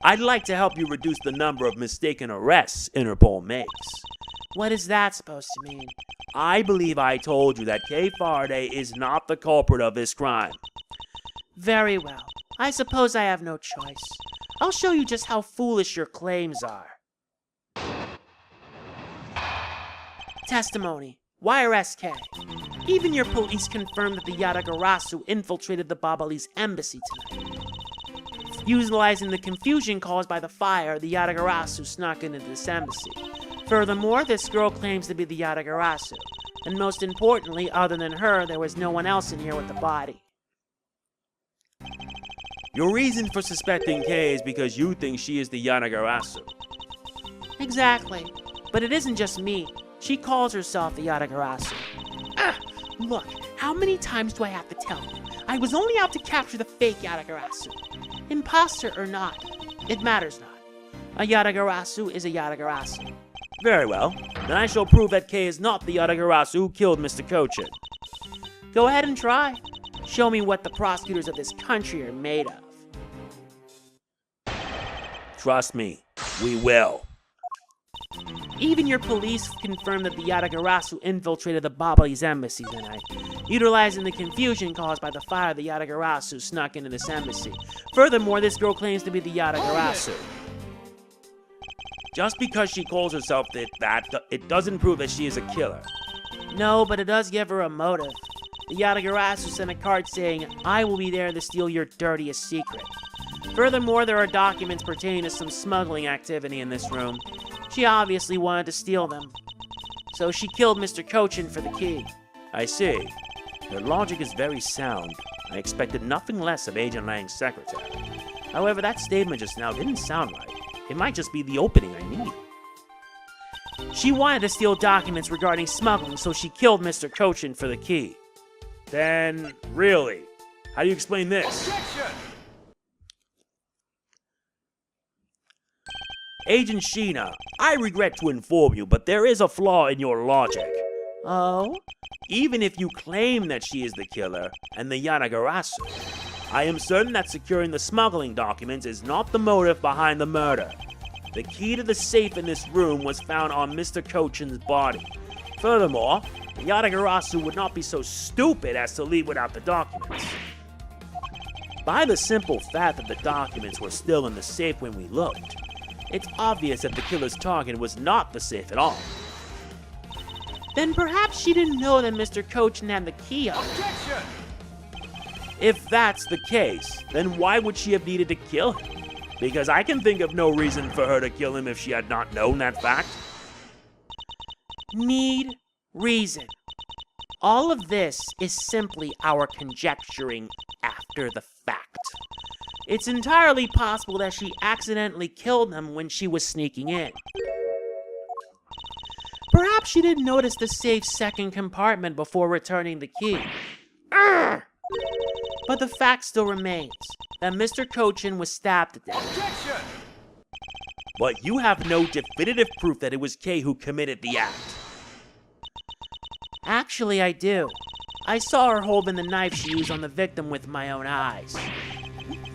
A: I'd like to help you reduce the number of mistaken arrests Interpol makes.
B: What is that supposed to mean?
A: I believe I told you that Kay Faraday is not the culprit of this crime.
B: Very well. I suppose I have no choice. I'll show you just how foolish your claims are. Testimony. Why arrest Kay? Even your police confirmed that the Yatagarasu infiltrated the Babali's embassy tonight. Utilizing the confusion caused by the fire, the Yatagarasu snuck into this embassy. Furthermore, this girl claims to be the Yatagarasu. And most importantly, other than her, there was no one else in here with the body.
A: Your reason for suspecting Kay is because you think she is the Yatagarasu.
B: Exactly. But it isn't just me. She calls herself the Yatagarasu. Look, how many times do I have to tell you? I was only out to capture the fake Yatagarasu. Imposter or not, it matters not. A Yatagarasu is a Yatagarasu.
A: Very well. Then I shall prove that Kay is not the Yatagarasu who killed Mr. Cochin.
B: Go ahead and try. Show me what the prosecutors of this country are made of.
A: Trust me, we will.
B: Even your police confirmed that the Yatagarasu infiltrated the Babali's embassy tonight. Utilizing the confusion caused by the fire, the Yatagarasu snuck into this embassy. Furthermore, this girl claims to be the Yatagarasu.
A: Just because she calls herself that, it doesn't prove that she is a killer.
B: No, but it does give her a motive. The Yatagarasu sent a card saying, "I will be there to steal your dirtiest secret." Furthermore, there are documents pertaining to some smuggling activity in this room. She obviously wanted to steal them. So she killed Mr. Cochin for the key.
A: I see. Your logic is very sound. I expected nothing less of Agent Lang's secretary. However, that statement just now didn't sound right. It might just be the opening I need.
B: She wanted to steal documents regarding smuggling, so she killed Mr. Cochin for the key.
A: Then, really? How do you explain this?
C: Objection!
A: Agent Sheena, I regret to inform you, but there is a flaw in your logic.
B: Oh?
A: Even if you claim that she is the killer and the Yatagarasu, I am certain that securing the smuggling documents is not the motive behind the murder. The key to the safe in this room was found on Mr. Cochin's body. Furthermore, the Yatagarasu would not be so stupid as to leave without the documents. By the simple fact that the documents were still in the safe when we looked, it's obvious that the killer's target was not the safe at all.
B: Then perhaps she didn't know that Mr. Cochin had the key on it.
C: Objection!
A: If that's the case, then why would she have needed to kill him? Because I can think of no reason for her to kill him if she had not known that fact.
B: Need reason. All of this is simply our conjecturing after the fact. It's entirely possible that she accidentally killed him when she was sneaking in. Perhaps she didn't notice the safe's second compartment before returning the key. But the fact still remains that Mr. Cochin was stabbed to death.
C: Objection!
A: but you have no definitive proof that it was Kay who committed the act.
B: Actually, I do. I saw her holding the knife she used on the victim with my own eyes.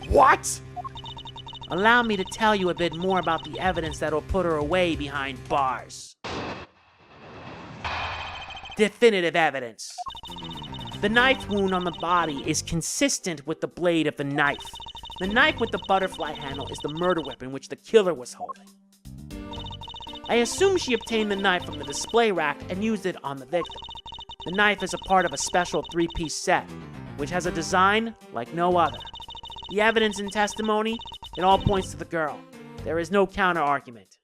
A: What?
B: Allow me to tell you a bit more about the evidence that'll put her away behind bars. Definitive evidence. The knife wound on the body is consistent with the blade of the knife. The knife with the butterfly handle is the murder weapon which the killer was holding. I assume she obtained the knife from the display rack and used it on the victim. The knife is a part of a special 3-piece set, which has a design like no other. The evidence and testimony, it all points to the girl. There is no counter-argument.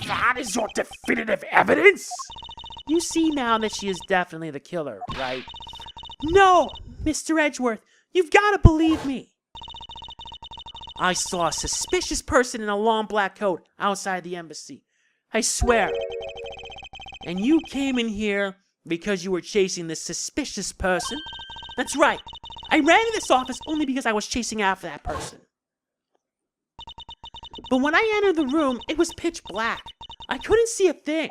A: That is your definitive evidence?
B: You see now that she is definitely the killer, right? No, Mr. Edgeworth, you've got to believe me. I saw a suspicious person in a long black coat outside the embassy. I swear. And you came in here because you were chasing this suspicious person? That's right. I ran to this office only because I was chasing after that person. But when I entered the room, it was pitch black. I couldn't see a thing.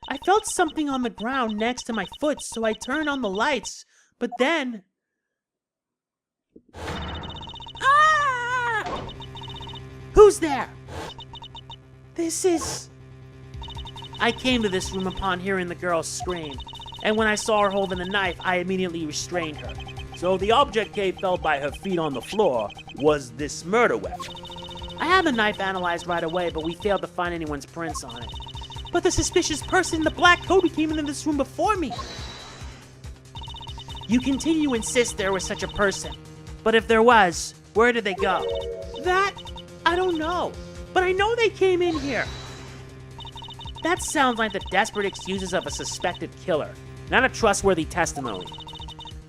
B: I felt something on the ground next to my foot, so I turned on the lights. But then... Ah! Who's there? This is... I came to this room upon hearing the girl scream, and when I saw her holding the knife, I immediately restrained her.
A: So the object Kay felt by her feet on the floor was this murder weapon.
B: I had the knife analyzed right away, but we failed to find anyone's prints on it. But the suspicious person in the black coat who came into this room before me. You continue to insist there was such a person. But if there was, where did they go? That, I don't know. But I know they came in here. That sounds like the desperate excuses of a suspected killer, not a trustworthy testimony.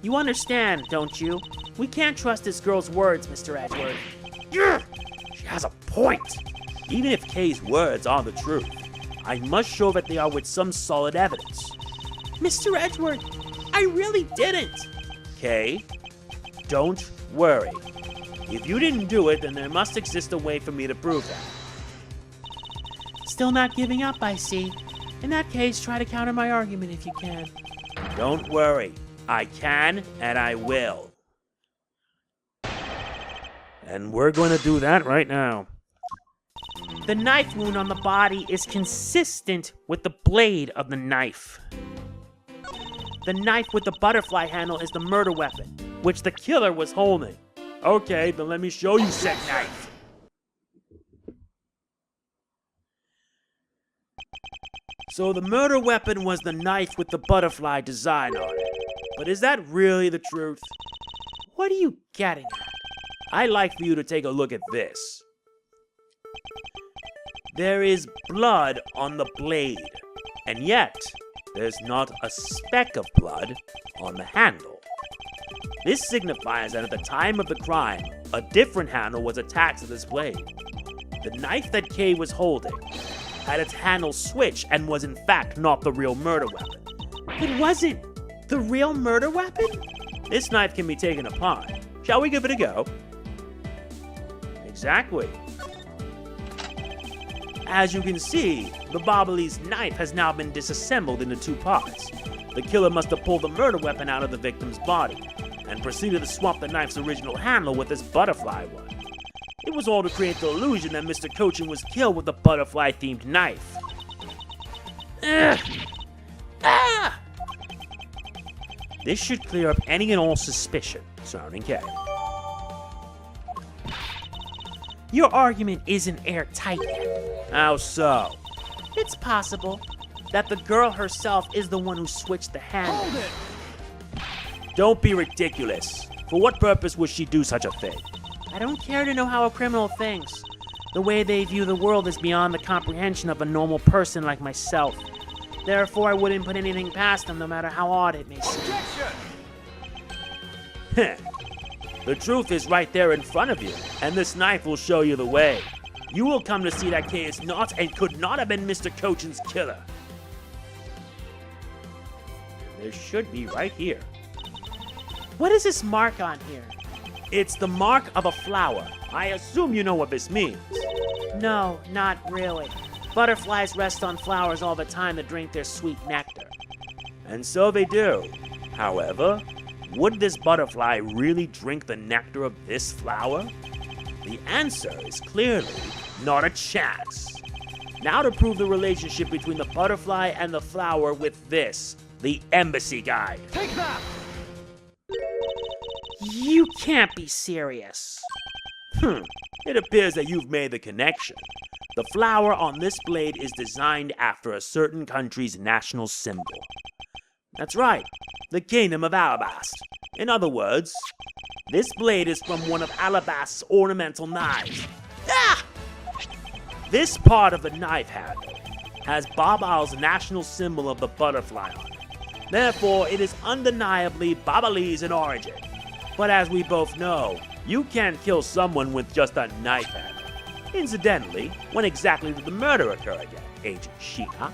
B: You understand, don't you? We can't trust this girl's words, Mr. Edgeworth.
A: Yeah, she has a point. Even if Kay's words are the truth, I must show that they are with some solid evidence.
B: Mr. Edgeworth, I really didn't.
A: Kay, don't worry. If you didn't do it, then there must exist a way for me to prove that.
B: Still not giving up, I see. In that case, try to counter my argument if you can.
A: Don't worry. I can and I will. And we're going to do that right now.
B: The knife wound on the body is consistent with the blade of the knife. The knife with the butterfly handle is the murder weapon, which the killer was holding.
A: Okay, then let me show you said knife. So the murder weapon was the knife with the butterfly design on it. But is that really the truth?
B: What are you getting at?
A: I'd like for you to take a look at this. There is blood on the blade, and yet there's not a speck of blood on the handle. This signifies that at the time of the crime, a different handle was attached to this blade. The knife that Kay was holding had its handle switched and was in fact not the real murder weapon.
B: It wasn't the real murder weapon?
A: This knife can be taken apart. Shall we give it a go? Exactly. As you can see, the Bobbly's knife has now been disassembled into two parts. The killer must have pulled the murder weapon out of the victim's body and proceeded to swap the knife's original handle with this butterfly one. It was all to create the illusion that Mr. Cochin was killed with a butterfly-themed knife. Ah! This should clear up any and all suspicion surrounding Kay.
B: Your argument isn't airtight yet.
A: How so?
B: It's possible that the girl herself is the one who switched the handle.
C: Hold it!
A: Don't be ridiculous. For what purpose would she do such a thing?
B: I don't care to know how a criminal thinks. The way they view the world is beyond the comprehension of a normal person like myself. Therefore, I wouldn't put anything past them, no matter how odd it may seem.
C: Objection!
A: The truth is right there in front of you, and this knife will show you the way. You will come to see that Kay is not and could not have been Mr. Cochin's killer. There should be right here.
B: What is this mark on here?
A: It's the mark of a flower. I assume you know what this means.
B: No, not really. Butterflies rest on flowers all the time to drink their sweet nectar.
A: And so they do. However, would this butterfly really drink the nectar of this flower? The answer is clearly not a chance. Now to prove the relationship between the butterfly and the flower with this, the Embassy Guide.
C: Take that!
B: You can't be serious.
A: It appears that you've made the connection. The flower on this blade is designed after a certain country's national symbol. That's right, the Kingdom of Alabast. In other words, this blade is from one of Alabast's ornamental knives. Ah! This part of the knife handle has Babal's national symbol of the butterfly on it. Therefore, it is undeniably Babalese in origin. But as we both know, you can't kill someone with just a knife handle. Incidentally, when exactly did the murder occur again, Agent Sheena?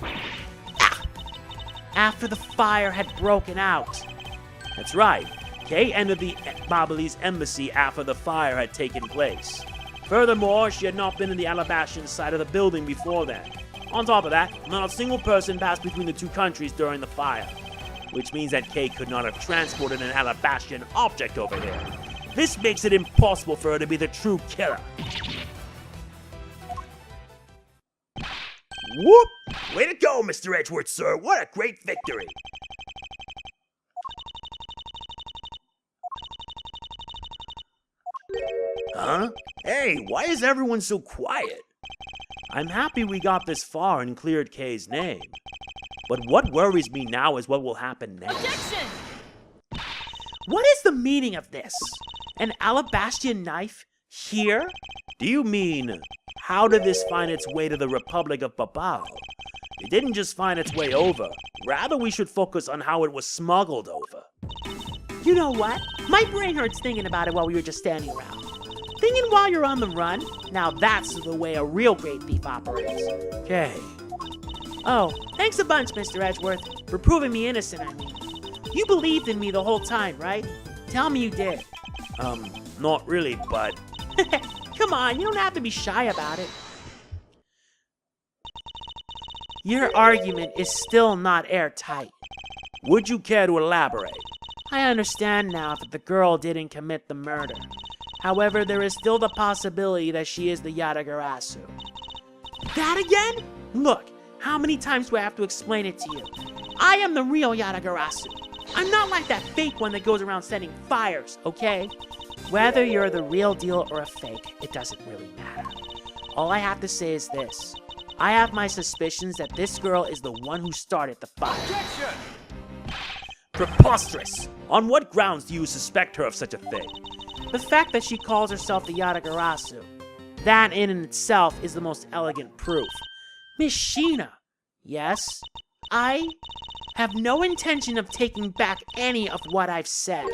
B: After the fire had broken out.
A: That's right. Kay entered the Babalese embassy after the fire had taken place. Furthermore, she had not been in the Alabastian side of the building before then. On top of that, not a single person passed between the two countries during the fire, which means that Kay could not have transported an Alabastian object over here. This makes it impossible for her to be the true killer. Whoop! Way to go, Mr. Edgeworth, sir. What a great victory. Huh? Hey, why is everyone so quiet? I'm happy we got this far and cleared Kay's name. But what worries me now is what will happen next.
D: Objection!
B: What is the meaning of this? An Alabastian knife? Here?
A: Do you mean, how did this find its way to the Republic of Babal? It didn't just find its way over. Rather, we should focus on how it was smuggled over.
B: You know what? My brain hurts thinking about it while we were just standing around. Thinking while you're on the run? Now that's the way a real great thief operates.
A: Kay.
B: Oh, thanks a bunch, Mr. Edgeworth, for proving me innocent, I mean. You believed in me the whole time, right? Tell me you did.
A: Not really, but...
B: Come on, you don't have to be shy about it. Your argument is still not airtight.
A: Would you care to elaborate?
B: I understand now that the girl didn't commit the murder. However, there is still the possibility that she is the Yatagarasu. That again? Look, how many times do I have to explain it to you? I am the real Yatagarasu. I'm not like that fake one that goes around setting fires, okay? Whether you're the real deal or a fake, it doesn't really matter. All I have to say is this. I have my suspicions that this girl is the one who started the fire.
C: Objection!
A: Preposterous! On what grounds do you suspect her of such a thing?
B: The fact that she calls herself the Yatagarasu. That in itself is the most elegant proof. Miss Sheena. Yes, I have no intention of taking back any of what I've said.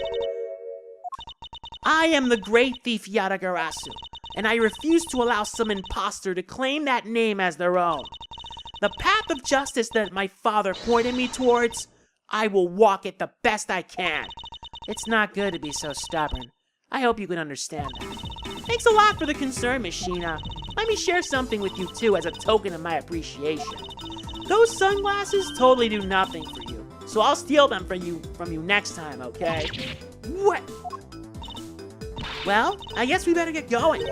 B: I am the great thief Yatagarasu, and I refuse to allow some imposter to claim that name as their own. The path of justice that my father pointed me towards, I will walk it the best I can. It's not good to be so stubborn. I hope you can understand that. Thanks a lot for the concern, Miss Sheena. Let me share something with you too as a token of my appreciation. Those sunglasses totally do nothing for you, so I'll steal them from you next time, okay? What? Well, I guess we better get going.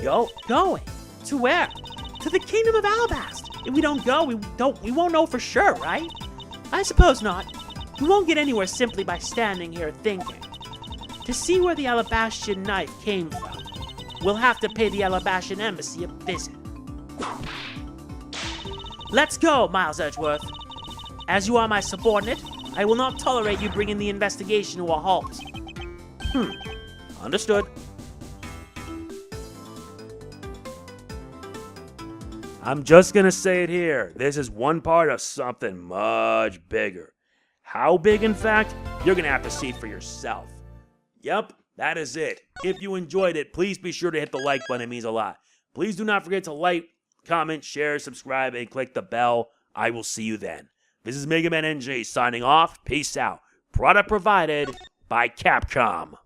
B: Going? To where? To the Kingdom of Alabast. If we don't go, we won't know for sure, right? I suppose not. We won't get anywhere simply by standing here thinking. To see where the Alabastian knife came from, we'll have to pay the Alabastian embassy a visit. Let's go, Miles Edgeworth. As you are my subordinate, I will not tolerate you bringing the investigation to a halt.
A: Understood. I'm just gonna say it here. This is one part of something much bigger. How big, in fact, you're gonna have to see for yourself. Yep, that is it. If you enjoyed it, please be sure to hit the like button. It means a lot. Please do not forget to like, comment, share, subscribe, and click the bell. I will see you then. This is MegamanNG signing off. Peace out. Product provided by CAPCOM.